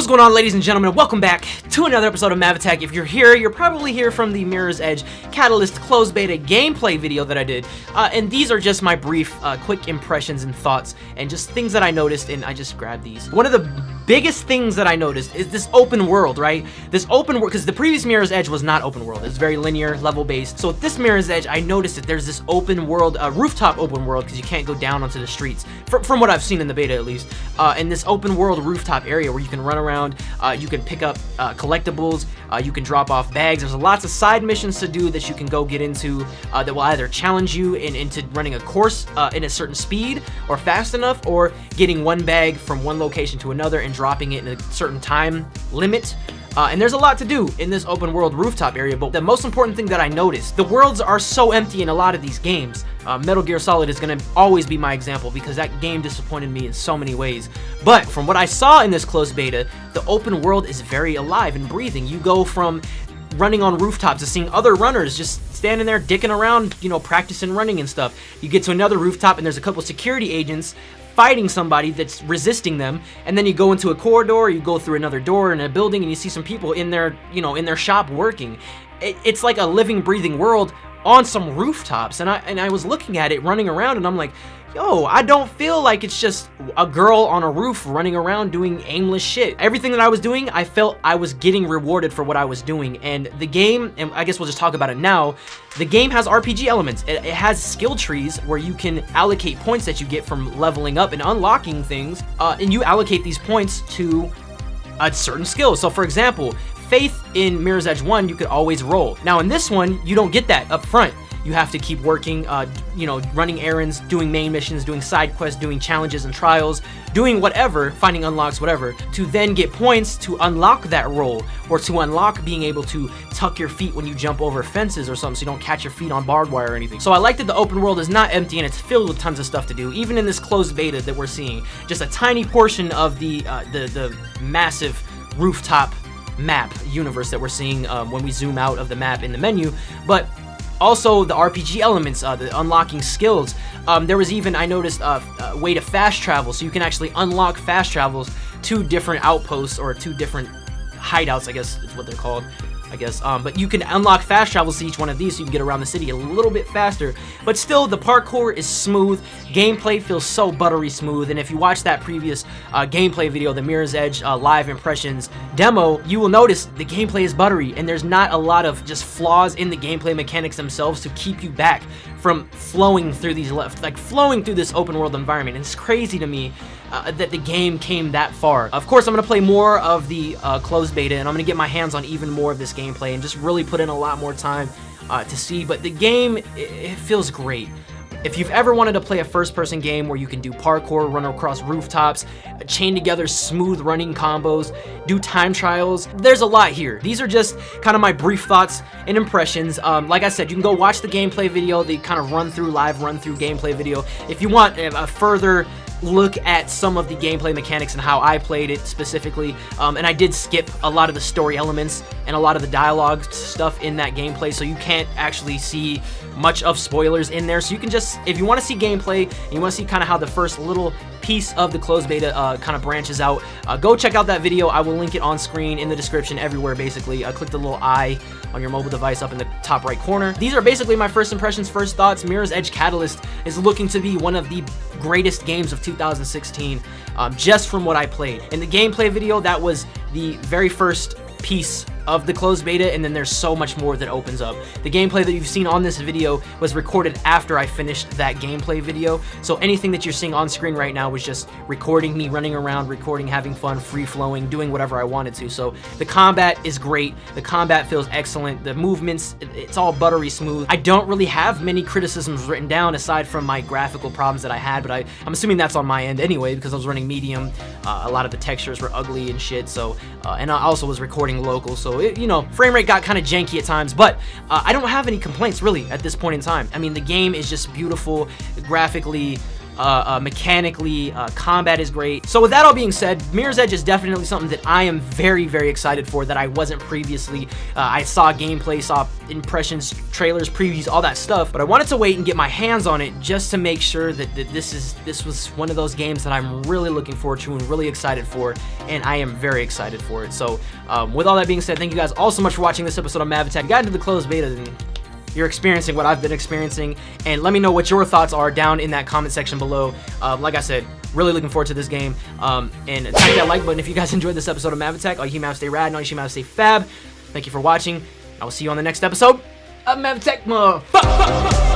What's going on, ladies and gentlemen? Welcome back to another episode of MavAttack. If you're here, you're probably here from the Mirror's Edge Catalyst closed beta gameplay video that I did. And these are just my brief, quick impressions and thoughts and just things that I noticed, and I just grabbed these. One of the biggest things that I noticed is this open world, right? This open world, because the previous Mirror's Edge was not open world. It's very linear, level-based. So with this Mirror's Edge, I noticed that there's this open world, rooftop open world, because you can't go down onto the streets, from what I've seen in the beta at least. And this open world rooftop area where you can run around, you can pick up collectibles, you can drop off bags. There's lots of side missions to do that you can go get into that will either challenge you into running a course in a certain speed or fast enough, or getting one bag from one location to another and dropping it in a certain time limit. And there's a lot to do in this open world rooftop area, but the most important thing that I noticed, the worlds are so empty in a lot of these games. Metal Gear Solid is going to always be my example because that game disappointed me in so many ways. But from what I saw in this closed beta, the open world is very alive and breathing. You go from running on rooftops to seeing other runners just standing there dicking around, you know, practicing running and stuff. You get to another rooftop and there's a couple security agents fighting somebody that's resisting them, and then you go into a corridor, you go through another door in a building, and you see some people in their, you know, in their shop working. It's like a living, breathing world on some rooftops, and I was looking at it running around, and I'm like, yo, I don't feel like it's just a girl on a roof running around doing aimless shit. Everything that I was doing, I felt I was getting rewarded for what I was doing. And the game, and I guess we'll just talk about it now, the game has RPG elements. It has skill trees where you can allocate points that you get from leveling up and unlocking things, and you allocate these points to a certain skill. So for example, Faith in Mirror's Edge 1, you could always roll. Now in this one, you don't get that up front. You have to keep working, you know, running errands, doing main missions, doing side quests, doing challenges and trials, doing whatever, finding unlocks, whatever, to then get points to unlock that roll, or to unlock being able to tuck your feet when you jump over fences or something so you don't catch your feet on barbed wire or anything. So I like that the open world is not empty and it's filled with tons of stuff to do, even in this closed beta that we're seeing. Just a tiny portion of the massive rooftop map universe that we're seeing when we zoom out of the map in the menu, but also the RPG elements, the unlocking skills. There was even, I noticed, a way to fast travel, so you can actually unlock fast travels to different outposts or to different hideouts, I guess is what they're called, I guess. But you can unlock fast travels to each one of these so you can get around the city a little bit faster. But still, the parkour is smooth. Gameplay feels so buttery smooth. And if you watch that previous gameplay video, the Mirror's Edge live impressions demo, you will notice the gameplay is buttery and there's not a lot of just flaws in the gameplay mechanics themselves to keep you back from flowing through these flowing through this open world environment. And it's crazy to me that the game came that far. Of course, I'm going to play more of the closed beta, and I'm going to get my hands on even more of this gameplay and just really put in a lot more time to see. But the game, it feels great. If you've ever wanted to play a first-person game where you can do parkour, run across rooftops, chain together smooth running combos, do time trials, there's a lot here. These are just kind of my brief thoughts and impressions. Like I said, you can go watch the gameplay video, the kind of live run-through gameplay video. If you want a further look at some of the gameplay mechanics and how I played it specifically, and I did skip a lot of the story elements and a lot of the dialogue stuff in that gameplay, so you can't actually see much of spoilers in there. So you can just, if you want to see gameplay and you want to see kind of how the first little piece of the closed beta kind of branches out, go check out that video. I will link it on screen, in the description, everywhere basically. Click the little eye on your mobile device up in the top right corner. These are basically my first impressions, first thoughts. Mirror's Edge Catalyst is looking to be one of the greatest games of 2016, just from what I played. In the gameplay video, that was the very first piece of the closed beta, and then there's so much more that opens up. The gameplay that you've seen on this video was recorded after I finished that gameplay video, so anything that you're seeing on screen right now was just recording me running around, recording, having fun, free-flowing, doing whatever I wanted to. So the combat is great, the combat feels excellent, the movements, it's all buttery smooth. I don't really have many criticisms written down aside from my graphical problems that I had, but I'm assuming that's on my end anyway because I was running medium. A lot of the textures were ugly and shit, so and I also was recording local, so it, you know, frame rate got kind of janky at times, but I don't have any complaints really at this point in time. I mean, the game is just beautiful, graphically mechanically, combat is great. So with that all being said, Mirror's Edge is definitely something that I am very, very excited for that I wasn't previously. I saw gameplay, saw impressions, trailers, previews, all that stuff, but I wanted to wait and get my hands on it just to make sure that this was one of those games that I'm really looking forward to and really excited for, and I am very excited for it. So with all that being said, thank you guys all so much for watching this episode of MavAttack. Got into the closed beta, and you're experiencing what I've been experiencing, and let me know what your thoughts are down in that comment section below. Like I said, really looking forward to this game, and tap that like button if you guys enjoyed this episode of MavAttack. All you Mav stay rad, and all you Mav stay fab. Thank you for watching. I will see you on the next episode of MavAttack.